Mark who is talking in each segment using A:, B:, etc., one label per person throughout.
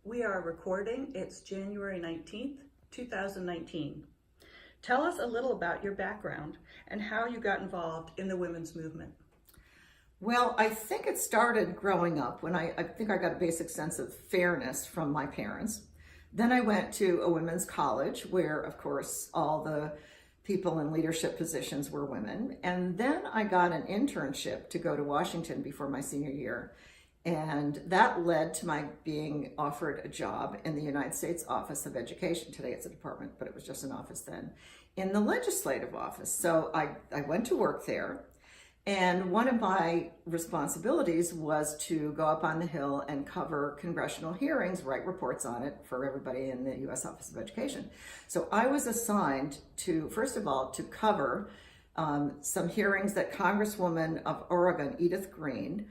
A: We are recording. It's January 19th, 2019. Tell us a little about your background and how you got involved in the women's movement.
B: Well, I think it started growing up when I think I got a basic sense of fairness from my parents. Then I went to a women's college where, of course, all the people in leadership positions were women. And then I got an internship to go to Washington before my senior year. And that led to my being offered a job in the United States Office of Education. Today it's a department, but it was just an office then, in the legislative office. So I went to work there. And one of my responsibilities was to go up on the Hill and cover congressional hearings, write reports on it for everybody in the U.S. Office of Education. So I was assigned to, first of all, to cover some hearings that Congresswoman of Oregon, Edith Green,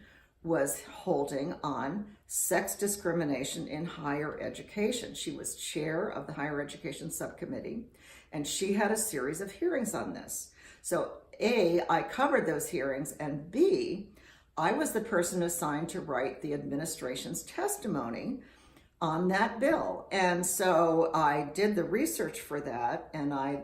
B: was holding on sex discrimination in higher education. She was chair of the Higher Education Subcommittee, and she had a series of hearings on this. So A, I covered those hearings, and B, I was the person assigned to write the administration's testimony on that bill. And so I did the research for that, and I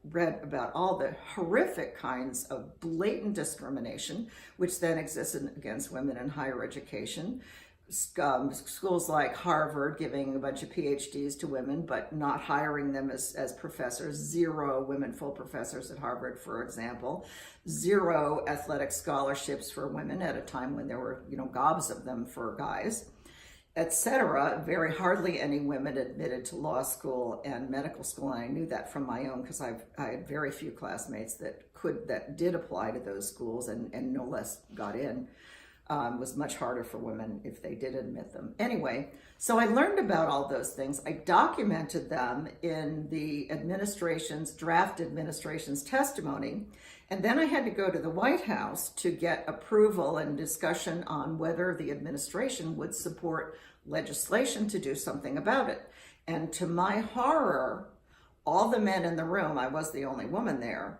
B: read about all the horrific kinds of blatant discrimination, which then existed against women in higher education. Schools like Harvard giving a bunch of PhDs to women, but not hiring them as professors. 0 women full professors at Harvard, for example. 0 athletic scholarships for women at a time when there were, gobs of them for guys, etc. Very hardly any women admitted to law school and medical school, and I knew that from my own because I had very few classmates that did apply to those schools and no less got in. Was much harder for women if they did admit them. Anyway, so I learned about all those things. I documented them in the draft administration's testimony. And then I had to go to the White House to get approval and discussion on whether the administration would support legislation to do something about it. And to my horror, all the men in the room, I was the only woman there,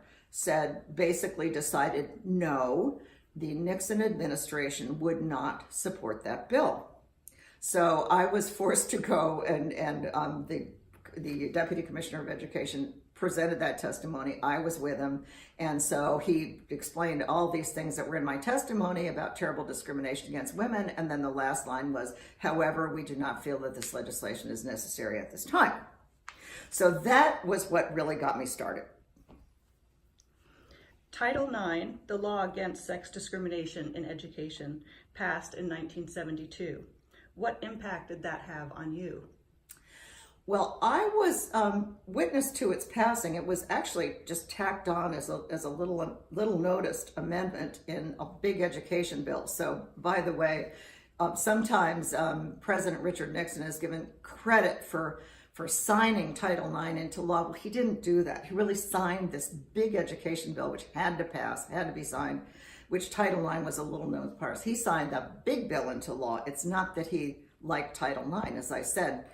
B: basically decided no, the Nixon administration would not support that bill. So I was forced to go, and the Deputy Commissioner of Education presented that testimony. I was with him, and so he explained all these things that were in my testimony about terrible discrimination against women, and then the last line was, however, we do not feel that this legislation is necessary at this time. So that was what really got me started.
A: Title IX, the law against sex discrimination in education, passed in 1972. What impact did that have on you?
B: Well, I was witness to its passing. It was actually just tacked on as a little noticed amendment in a big education bill. So, by the way, sometimes President Richard Nixon is given credit for signing Title IX into law. Well, he didn't do that. He really signed this big education bill, which had to pass, had to be signed, which Title IX was a little known part. He signed a big bill into law. It's not that he liked Title IX. As I said,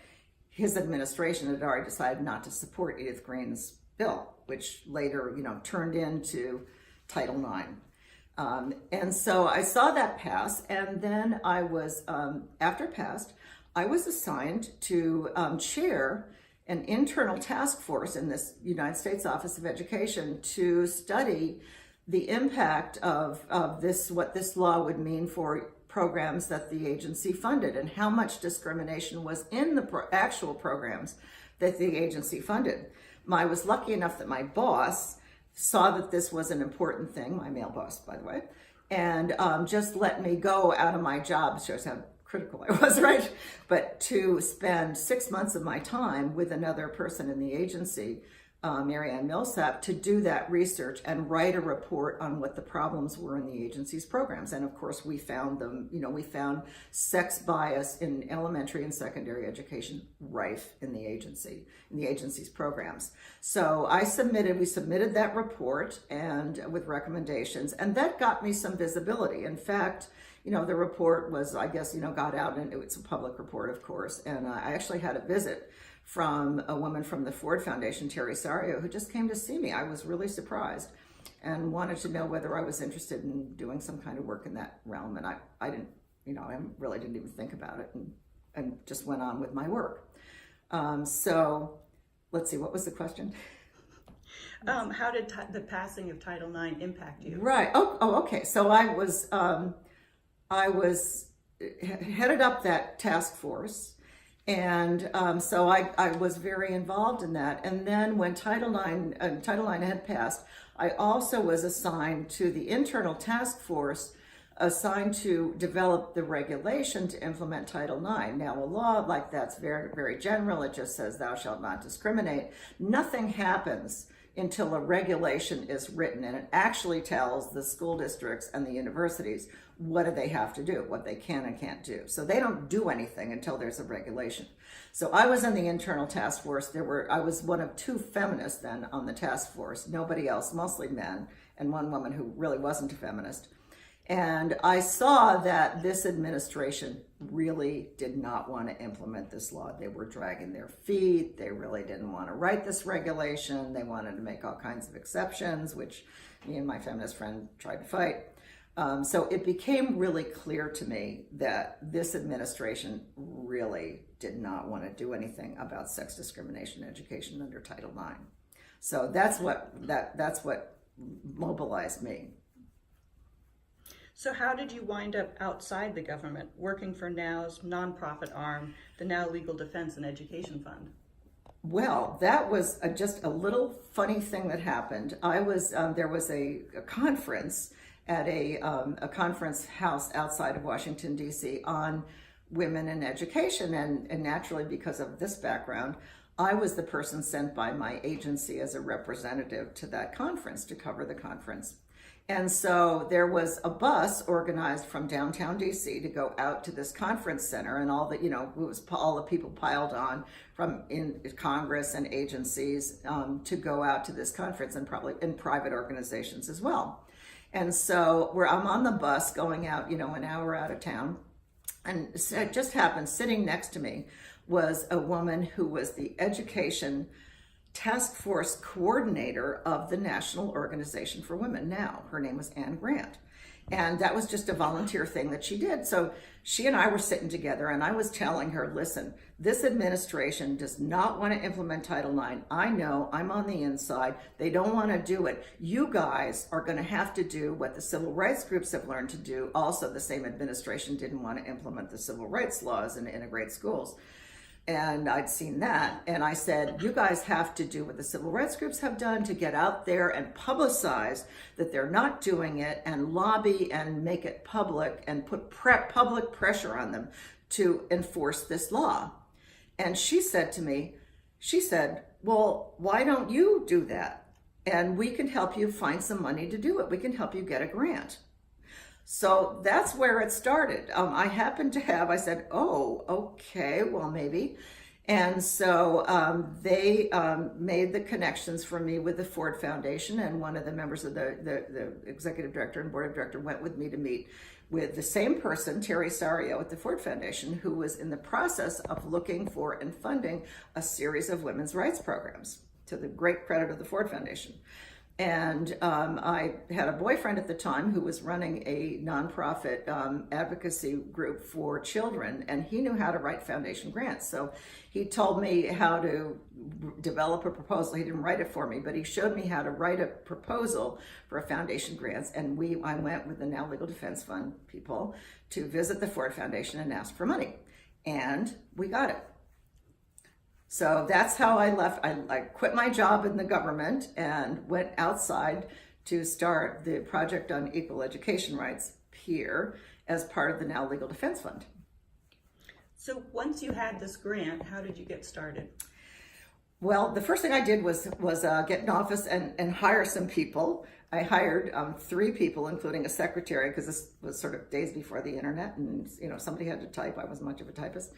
B: his administration had already decided not to support Edith Green's bill, which later, turned into Title IX. And so I saw that pass, and then I was, after it passed, I was assigned to chair an internal task force in this United States Office of Education to study the impact of what this law would mean for programs that the agency funded and how much discrimination was in the actual programs that the agency funded. I was lucky enough that my boss saw that this was an important thing, my male boss, by the way, and just let me go out of my job. Shows how critical I was, right? But to spend 6 months of my time with another person in the agency, Mary Ann Millsap, to do that research and write a report on what the problems were in the agency's programs. And of course, we found them, we found sex bias in elementary and secondary education rife in the agency's programs. So we submitted that report and with recommendations, and that got me some visibility. In fact, the report was, got out, and it's a public report, of course. And I actually had a visit from a woman from the Ford Foundation, Terry Sario, who just came to see me. I was really surprised and wanted to know whether I was interested in doing some kind of work in that realm. And I didn't, I really didn't even think about it. And just went on with my work. So let's see, what was the question?
A: How did the passing of Title IX impact you?
B: Right. Okay. So I was headed up that task force, and so I was very involved in that. And then when Title IX had passed, I also was assigned to the internal task force assigned to develop the regulation to implement Title IX. Now, a law like that's very, very general. It just says thou shalt not discriminate. Nothing happens until a regulation is written, and it actually tells the school districts and the universities what do they have to do, what they can and can't do. So they don't do anything until there's a regulation. So I was in the internal task force. I was one of two feminists then on the task force, nobody else, mostly men, and one woman who really wasn't a feminist. And I saw that this administration really did not want to implement this law. They were dragging their feet. They really didn't want to write this regulation. They wanted to make all kinds of exceptions, which me and my feminist friend tried to fight. So it became really clear to me that this administration really did not want to do anything about sex discrimination education under Title IX. So that's what mobilized me.
A: So how did you wind up outside the government, working for NOW's nonprofit arm, the Now Legal Defense and Education Fund?
B: Well, that was just a little funny thing that happened. There was a conference at a conference house outside of Washington, D.C. on women in education. And naturally, because of this background, I was the person sent by my agency as a representative to that conference to cover the conference. And so there was a bus organized from downtown DC to go out to this conference center, and all the people piled on from in Congress and agencies to go out to this conference, and probably in private organizations as well. And so I'm on the bus going out, an hour out of town, and it just happened sitting next to me was a woman who was the education task force coordinator of the National Organization for Women Now. Her name was Anne Grant. And that was just a volunteer thing that she did. So she and I were sitting together, and I was telling her, listen, this administration does not want to implement Title IX. I know, I'm on the inside. They don't want to do it. You guys are going to have to do what the civil rights groups have learned to do. Also, the same administration didn't want to implement the civil rights laws and integrate schools. And I'd seen that. And I said, you guys have to do what the civil rights groups have done to get out there and publicize that they're not doing it, and lobby and make it public and put public pressure on them to enforce this law. And she said to me, well, why don't you do that? And we can help you find some money to do it. We can help you get a grant. So that's where it started. I happened to I said, oh, okay, well, maybe. And so they made the connections for me with the Ford Foundation, and one of the members of the executive director and board of director went with me to meet with the same person, Terry Sario at the Ford Foundation, who was in the process of looking for and funding a series of women's rights programs, to the great credit of the Ford Foundation. And I had a boyfriend at the time who was running a nonprofit advocacy group for children, and he knew how to write foundation grants. So he told me how to develop a proposal. He didn't write it for me, but he showed me how to write a proposal for a foundation grants. And I went with the Now Legal Defense Fund people to visit the Ford Foundation and ask for money. And we got it. So that's how I left. I quit my job in the government and went outside to start the Project on Equal Education Rights here as part of the Now Legal Defense Fund.
A: So once you had this grant, how did you get started?
B: Well, the first thing I did was get in office and hire some people. I hired 3 people, including a secretary, because this was sort of days before the internet, and somebody had to type. I wasn't much of a typist.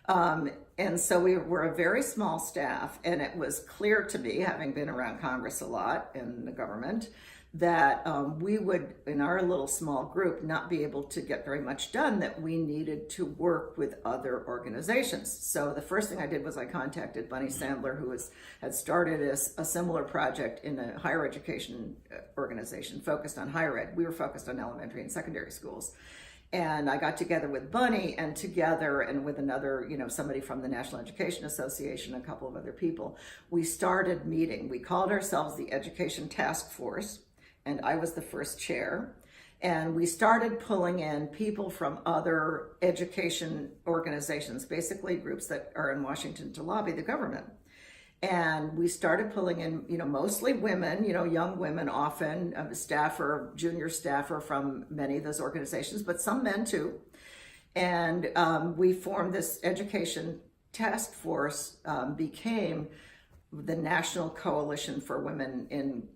B: And so we were a very small staff, and it was clear to me, having been around Congress a lot and the government, that we would, in our little small group, not be able to get very much done, that we needed to work with other organizations. So the first thing I did was I contacted Bunny Sandler, who had started a similar project in a higher education organization focused on higher ed. We were focused on elementary and secondary schools. And I got together with Bunny and with another, somebody from the National Education Association, a couple of other people, we started meeting. We called ourselves the Education Task Force, and I was the first chair. And we started pulling in people from other education organizations, basically groups that are in Washington to lobby the government. And we started pulling in, mostly women, young women, often junior staffer from many of those organizations, but some men too. And we formed this education task force, became the National Coalition for Women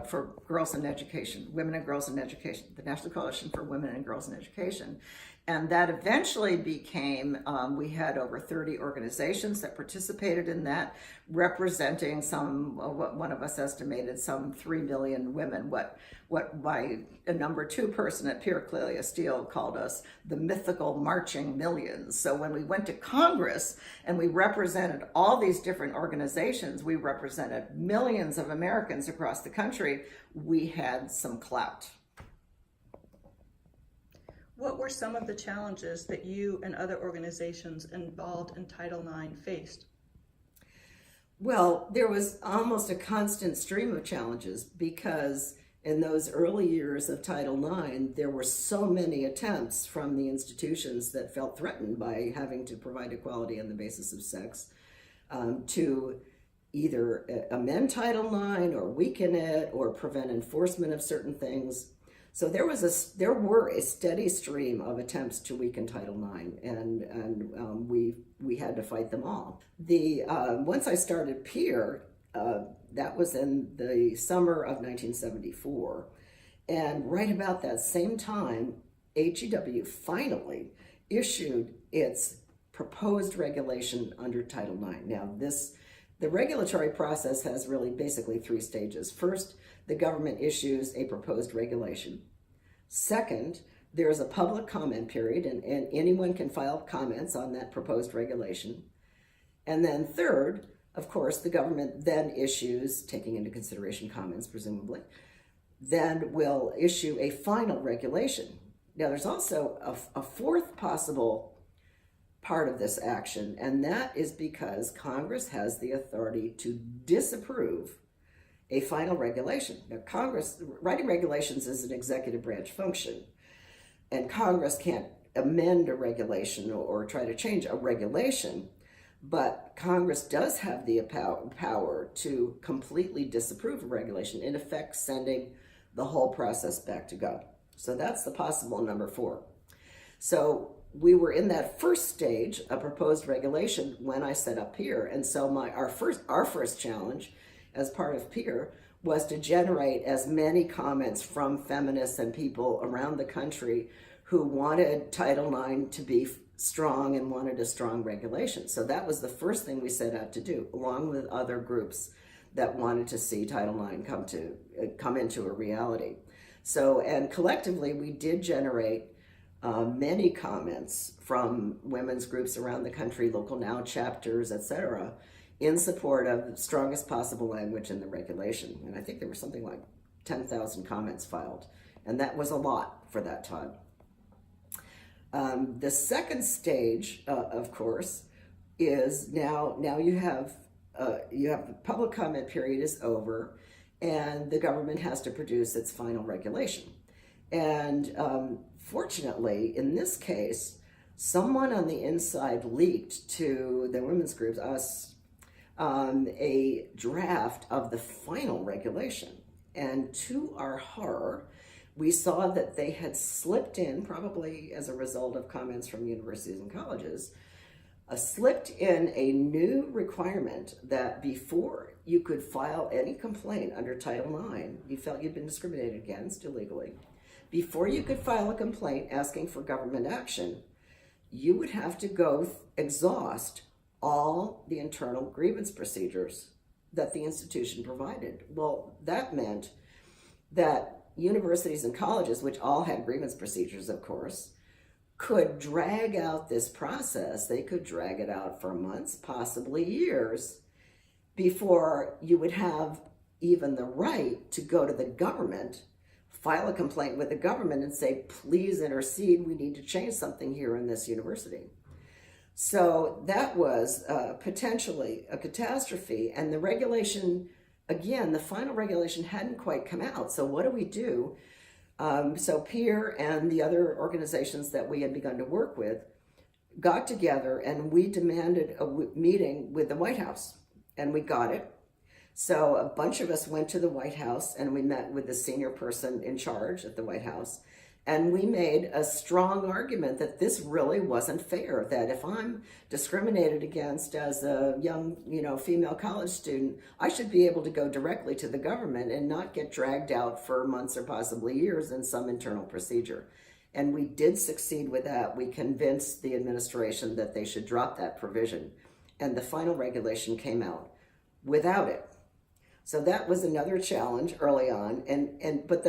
B: for Girls in Education, Women and Girls in Education, the National Coalition for Women and Girls in Education. And that eventually became, we had over 30 organizations that participated in that, representing what one of us estimated, some 3 million women, what my number 2 person at Pierre Clelia Steele called us the mythical marching millions. So when we went to Congress and we represented all these different organizations, we represented millions of Americans across the country, we had some clout.
A: What were some of the challenges that you and other organizations involved in Title IX faced?
C: Well, there was almost a constant stream of challenges because in those early years of Title IX, there were so many attempts from the institutions that felt threatened by having to provide equality on the basis of sex to either amend Title IX or weaken it or prevent enforcement of certain things. So there were a steady stream of attempts to weaken Title IX, and we had to fight them all. Once I started Peer, that was in the summer of 1974, and right about that same time, HEW finally issued its proposed regulation under Title IX. Now, the regulatory process has really basically 3 stages. First, the government issues a proposed regulation. Second, there's a public comment period, and anyone can file comments on that proposed regulation. And then third, of course, the government then issues, taking into consideration comments presumably, then will issue a final regulation. Now, there's also a fourth possible part of this action, and that is because Congress has the authority to disapprove a final regulation. Now, Congress, writing regulations is an executive branch function, and Congress can't amend a regulation or try to change a regulation, but Congress does have the power to completely disapprove a regulation, in effect sending the whole process back to God. So that's the possible number 4. So we were in that first stage, a proposed regulation, when I set up Peer, and so our first challenge as part of Peer was to generate as many comments from feminists and people around the country who wanted Title IX to be strong and wanted a strong regulation. So that was the first thing we set out to do, along with other groups that wanted to see Title IX come into a reality. So, and collectively, we did generate many comments from women's groups around the country, Local Now chapters, etc., in support of the strongest possible language in the regulation. And I think there was something like 10,000 comments filed, and that was a lot for that time. The second stage, of course, is now you have the public comment period is over, and the government has to produce its final regulation. And fortunately, in this case, someone on the inside leaked to the women's groups, us, a draft of the final regulation. And to our horror, we saw that they had slipped in, probably as a result of comments from universities and colleges, slipped in a new requirement that before you could file any complaint under Title IX, you felt you'd been discriminated against illegally, before you could file a complaint asking for government action, you would have to exhaust all the internal grievance procedures that the institution provided. Well, that meant that universities and colleges, which all had grievance procedures, of course, could drag out this process. They could drag it out for months, possibly years, before you would have even the right to go to the government, file a complaint with the government and say, please intercede, we need to change something here in this university. So that was potentially a catastrophe. And the regulation, again, the final regulation hadn't quite come out. So what do we do? So Peer and the other organizations that we had begun to work with got together and we demanded a meeting with the White House, and we got it. So a bunch of us went to the White House and we met with the senior person in charge at the White House, and we made a strong argument that this really wasn't fair, that if I'm discriminated against as a young, female college student, I should be able to go directly to the government and not get dragged out for months or possibly years in some internal procedure. And we did succeed with that. We convinced the administration that they should drop that provision, and the final regulation came out without it. So that was another challenge early on, but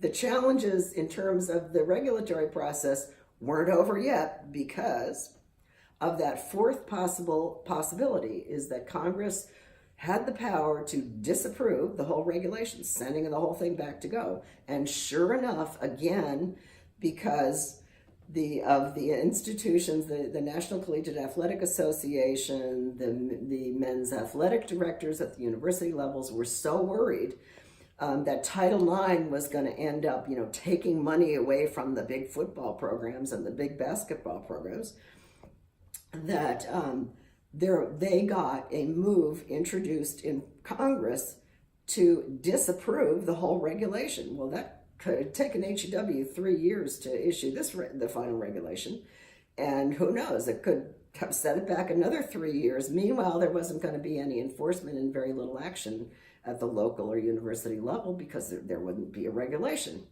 C: the challenges in terms of the regulatory process weren't over yet, because of that fourth possibility is that Congress had the power to disapprove the whole regulation, sending the whole thing back to go. And sure enough, again, because of the institutions, the National Collegiate Athletic Association, the men's athletic directors at the university levels were so worried that Title IX was going to end up, taking money away from the big football programs and the big basketball programs, that they got a move introduced in Congress to disapprove the whole regulation. Well, that could have taken HEW 3 years to issue the final regulation, and who knows, it could have set it back another 3 years. Meanwhile, there wasn't going to be any enforcement and very little action at the local or university level because there wouldn't be a regulation.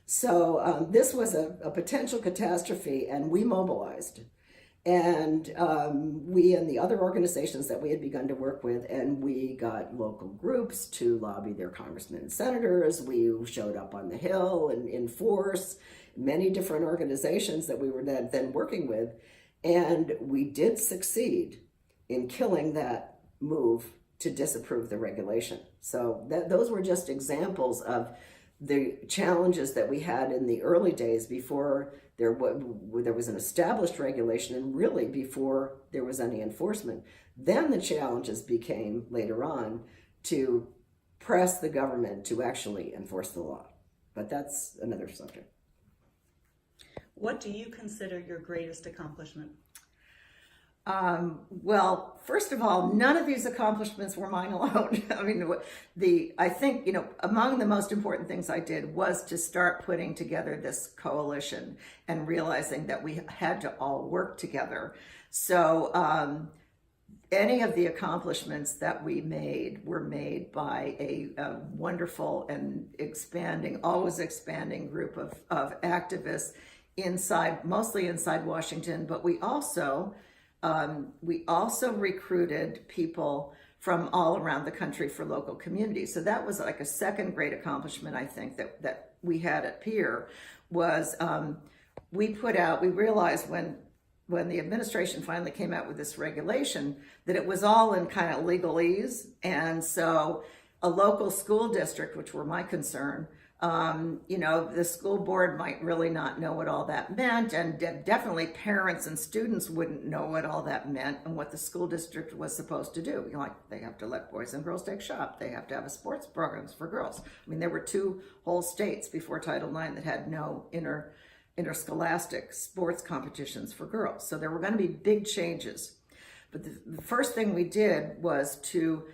C: So this was a potential catastrophe, and we mobilized. And we and the other organizations that we had begun to work with, and we got local groups to lobby their congressmen and senators. We showed up on the Hill and in force, many different organizations that we were then working with. And we did succeed in killing that move to disapprove the regulation. So those were just examples of the challenges that we had in the early days before there was an established regulation, and really before there was any enforcement. Then the challenges became later on to press the government to actually enforce the law. But that's another subject.
A: What do you consider your greatest accomplishment?
B: Well, first of all, none of these accomplishments were mine alone. I mean, I think, among the most important things I did was to start putting together this coalition and realizing that we had to all work together. So, any of the accomplishments that we made were made by a wonderful and always expanding group of activists mostly inside Washington, but we also recruited people from all around the country for local communities. So that was like a second great accomplishment, I think, that we had at Peer, was we realized when the administration finally came out with this regulation that it was all in kind of legalese. And so a local school district, which were my concern, the school board might really not know what all that meant, and definitely parents and students wouldn't know what all that meant and what the school district was supposed to do. They have to let boys and girls take shop. They have to have sports programs for girls. I mean, there were 2 whole states before Title IX that had no interscholastic sports competitions for girls. So there were going to be big changes. But the first thing we did was to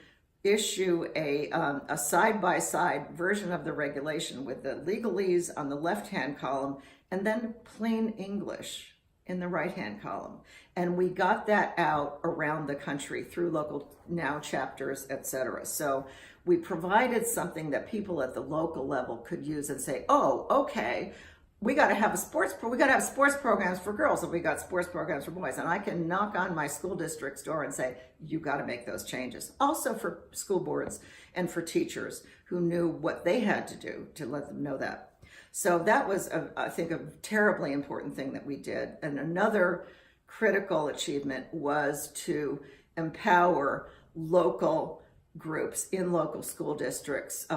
B: issue a side-by-side version of the regulation with the legalese on the left-hand column and then plain English in the right-hand column. And we got that out around the country through local NOW chapters, etc. So we provided something that people at the local level could use and say, oh, okay, we got to have sports programs for girls, and we got sports programs for boys. And I can knock on my school district's door and say, you got to make those changes. Also for school boards and for teachers who knew what they had to do to let them know that. So that was, I think, a terribly important thing that we did. And another critical achievement was to empower local groups in local school districts,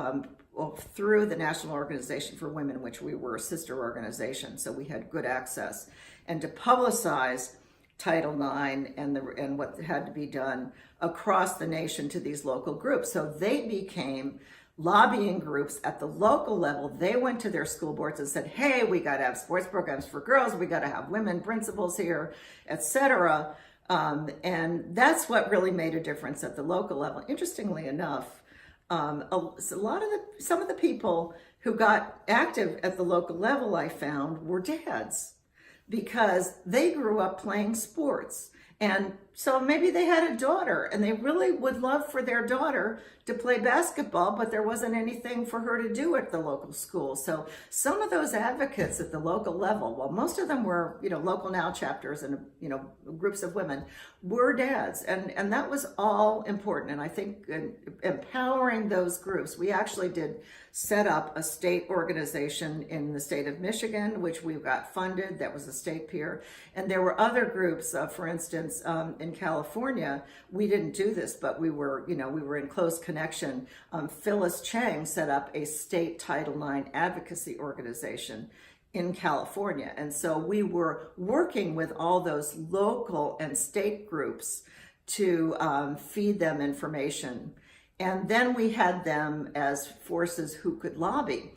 B: through the National Organization for Women, which we were a sister organization, so we had good access, and to publicize Title IX and what had to be done across the nation to these local groups. So they became lobbying groups at the local level. They went to their school boards and said, hey, we got to have sports programs for girls, we got to have women principals here, etc. And that's what really made a difference at the local level. Interestingly enough, some of the people who got active at the local level, I found, were dads, because they grew up playing sports. And so maybe they had a daughter and they really would love for their daughter to play basketball, but there wasn't anything for her to do at the local school. So some of those advocates at the local level, well, most of them were, local now chapters and, groups of women, were dads. And that was all important. And I think empowering those groups, we actually did set up a state organization in the state of Michigan, which we got funded. That was a state peer. And there were other groups, for instance, in California, we didn't do this, but we were in close connection. Phyllis Chang set up a state Title IX advocacy organization in California. And so we were working with all those local and state groups to feed them information. And then we had them as forces who could lobby.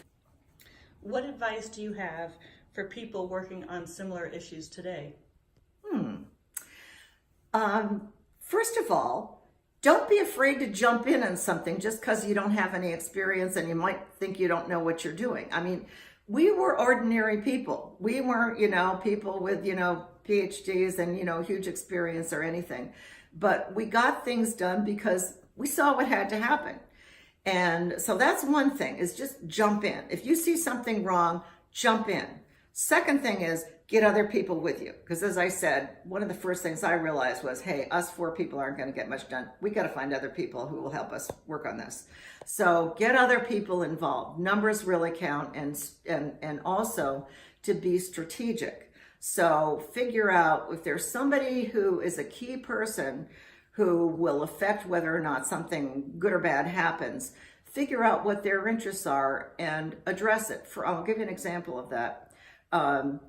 A: What advice do you have for people working on similar issues today?
B: First of all, don't be afraid to jump in on something just because you don't have any experience and you might think you don't know what you're doing. I mean, we were ordinary people. We weren't, people with, PhDs and, huge experience or anything. But we got things done because we saw what had to happen. And so that's one thing, is just jump in. If you see something wrong, jump in. Second thing is get other people with you. Because as I said, one of the first things I realized was, hey, us 4 people aren't going to get much done. We got to find other people who will help us work on this. So get other people involved. Numbers really count, and also to be strategic. So figure out if there's somebody who is a key person who will affect whether or not something good or bad happens. Figure out what their interests are and address it. I'll give you an example of that. When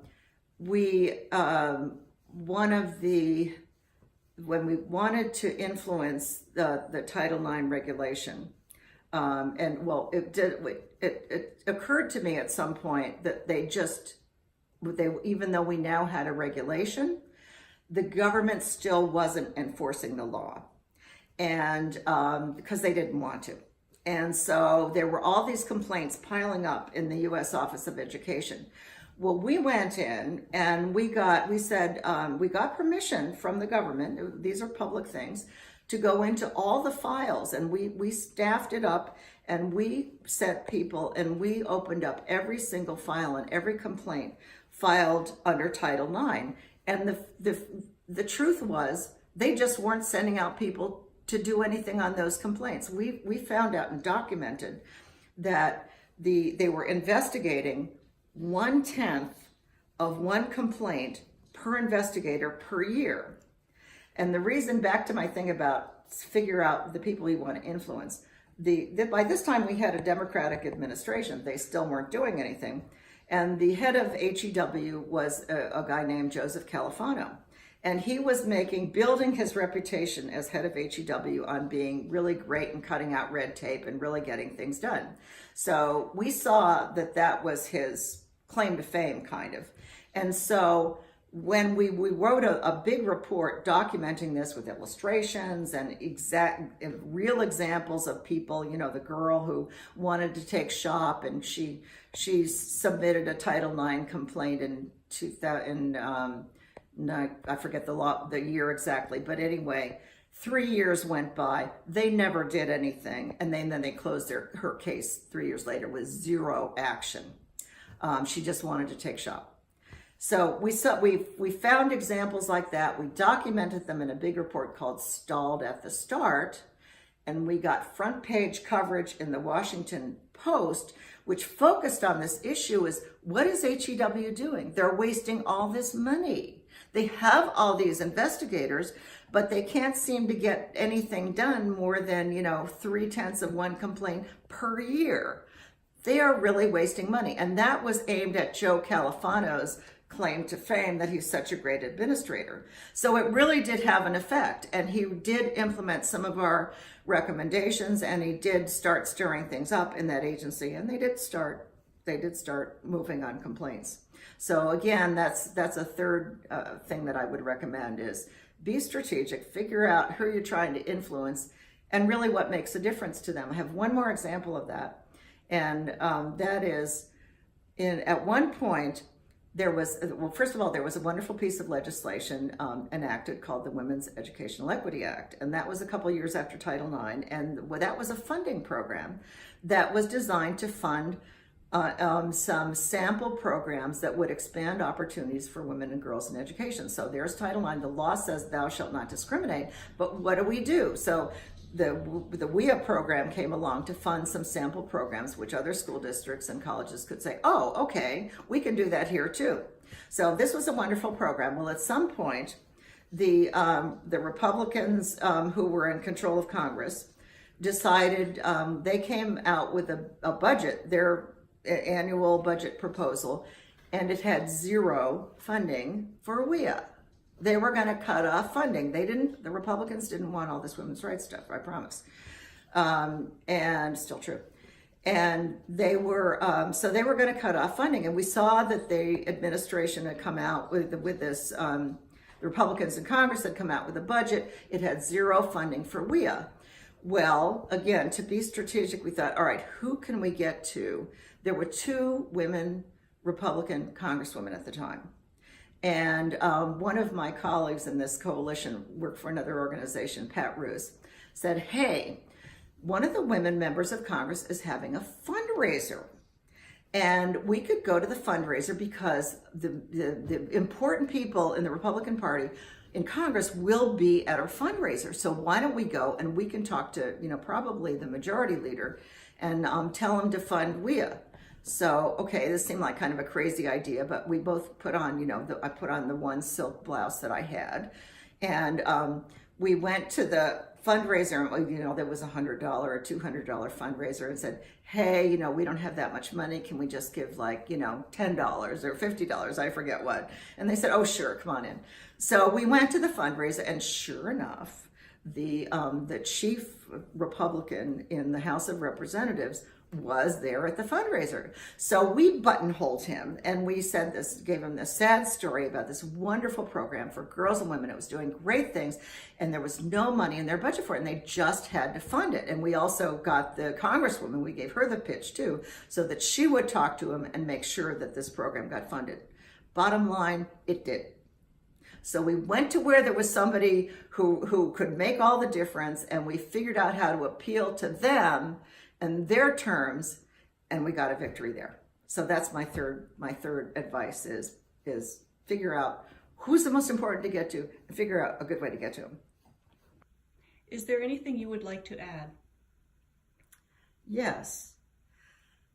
B: we wanted to influence the Title IX regulation, it occurred to me at some point that even though we now had a regulation, the government still wasn't enforcing the law, and because they didn't want to. And so there were all these complaints piling up in the U.S. Office of Education. Well, we went in and we got permission from the government, these are public things, to go into all the files, and we staffed it up, and we sent people, and we opened up every single file and every complaint filed under Title IX. And the truth was, they just weren't sending out people to do anything on those complaints. We found out and documented that they were investigating 1/10 of one complaint per investigator per year. And the reason, back to my thing about figure out the people you want to influence, by this time we had a Democratic administration. They still weren't doing anything. And the head of HEW was a guy named Joseph Califano. And he was building his reputation as head of HEW on being really great and cutting out red tape and really getting things done. So we saw that was his claim to fame, kind of. And so when we wrote a big report documenting this with illustrations and real examples of people, the girl who wanted to take shop, and she submitted a Title IX complaint in 2000. I forget the year exactly, but anyway, 3 years went by. They never did anything, and then they closed her case 3 years later with zero action. She just wanted to take shop. So we found examples like that. We documented them in a big report called Stalled at the Start, and we got front page coverage in the Washington Post, which focused on this issue: is what is HEW doing? They're wasting all this money. They have all these investigators, but they can't seem to get anything done more than 0.3 of one complaint per year. they are really wasting money. And that was aimed at Joe Califano's claim to fame that he's such a great administrator. So it really did have an effect, and he did implement some of our recommendations, and he did start stirring things up in that agency, and they did start moving on complaints. So again, that's a third thing that I would recommend is be strategic, figure out who you're trying to influence, and really what makes a difference to them. I have one more example of that, and that is at one point, first of all, there was a wonderful piece of legislation enacted called the Women's Educational Equity Act, and that was a couple years after Title IX, and that was a funding program that was designed to fund some sample programs that would expand opportunities for women and girls in education. So there's Title IX. The law says thou shalt not discriminate, but what do? So the WIA program came along to fund some sample programs, which other school districts and colleges could say, oh, okay, we can do that here too. So this was a wonderful program. Well, at some point, the Republicans who were in control of Congress decided they came out with a budget, their annual budget proposal, and it had zero funding for WIA. They were going to cut off funding. The Republicans didn't want all this women's rights stuff, I promise. And still true. And they were, so they were going to cut off funding. And we saw that the administration had come out with this, the Republicans in Congress had come out with a budget. It had zero funding for WIA. Well, again, to be strategic, we thought, all right, who can we get to? There were 2 women Republican congresswomen at the time. And one of my colleagues in this coalition worked for another organization, Pat Roos, said, hey, one of the women members of Congress is having a fundraiser. And we could go to the fundraiser because the important people in the Republican Party in Congress will be at our fundraiser. So why don't we go and we can talk to, probably the majority leader and tell him to fund WIA. So, okay, this seemed like kind of a crazy idea, but we both put on, I put on the one silk blouse that I had, and we went to the fundraiser, there was $100 or $200 fundraiser, and said, hey, we don't have that much money. Can we just give $10 or $50? I forget what. And they said, oh, sure, come on in. So we went to the fundraiser, and sure enough, the chief Republican in the House of Representatives was there at the fundraiser. So we buttonholed him, and we gave him this sad story about this wonderful program for girls and women. It was doing great things, and there was no money in their budget for it, and they just had to fund it. And we also got the congresswoman, we gave her the pitch too, so that she would talk to him and make sure that this program got funded. Bottom line, it did. So we went to where there was somebody who could make all the difference, and we figured out how to appeal to them and their terms, and we got a victory there. So that's my third advice is figure out who's the most important to get to and figure out a good way to get to them.
A: Is there anything you would like to add?
B: Yes.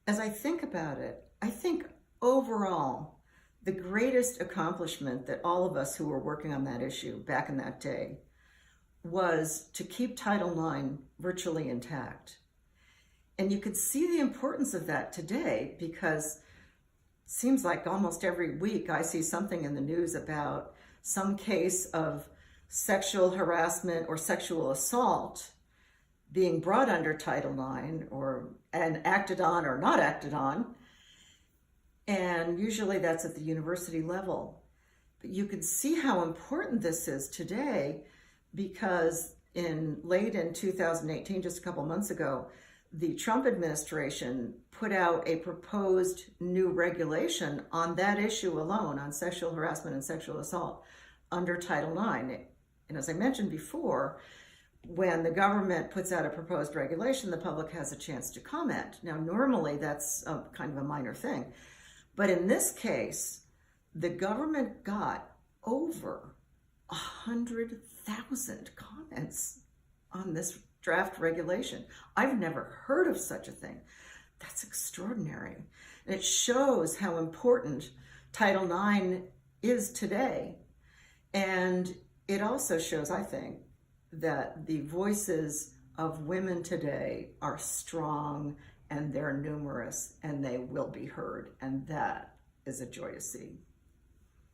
B: As I think about it, I think overall, the greatest accomplishment that all of us who were working on that issue back in that day was to keep Title IX virtually intact. And you could see the importance of that today, because it seems like almost every week I see something in the news about some case of sexual harassment or sexual assault being brought under Title IX and acted on or not acted on. And usually that's at the university level. But you can see how important this is today, because late in 2018, just a couple months ago, the Trump administration put out a proposed new regulation on that issue alone, on sexual harassment and sexual assault under Title IX. And as I mentioned before, when the government puts out a proposed regulation, the public has a chance to comment. Now, normally that's kind of a minor thing. But in this case, the government got over 100,000 comments on this draft regulation. I've never heard of such a thing. That's extraordinary. And it shows how important Title IX is today. And it also shows, I think, that the voices of women today are strong and they're numerous, and they will be heard, and that is a joy to see.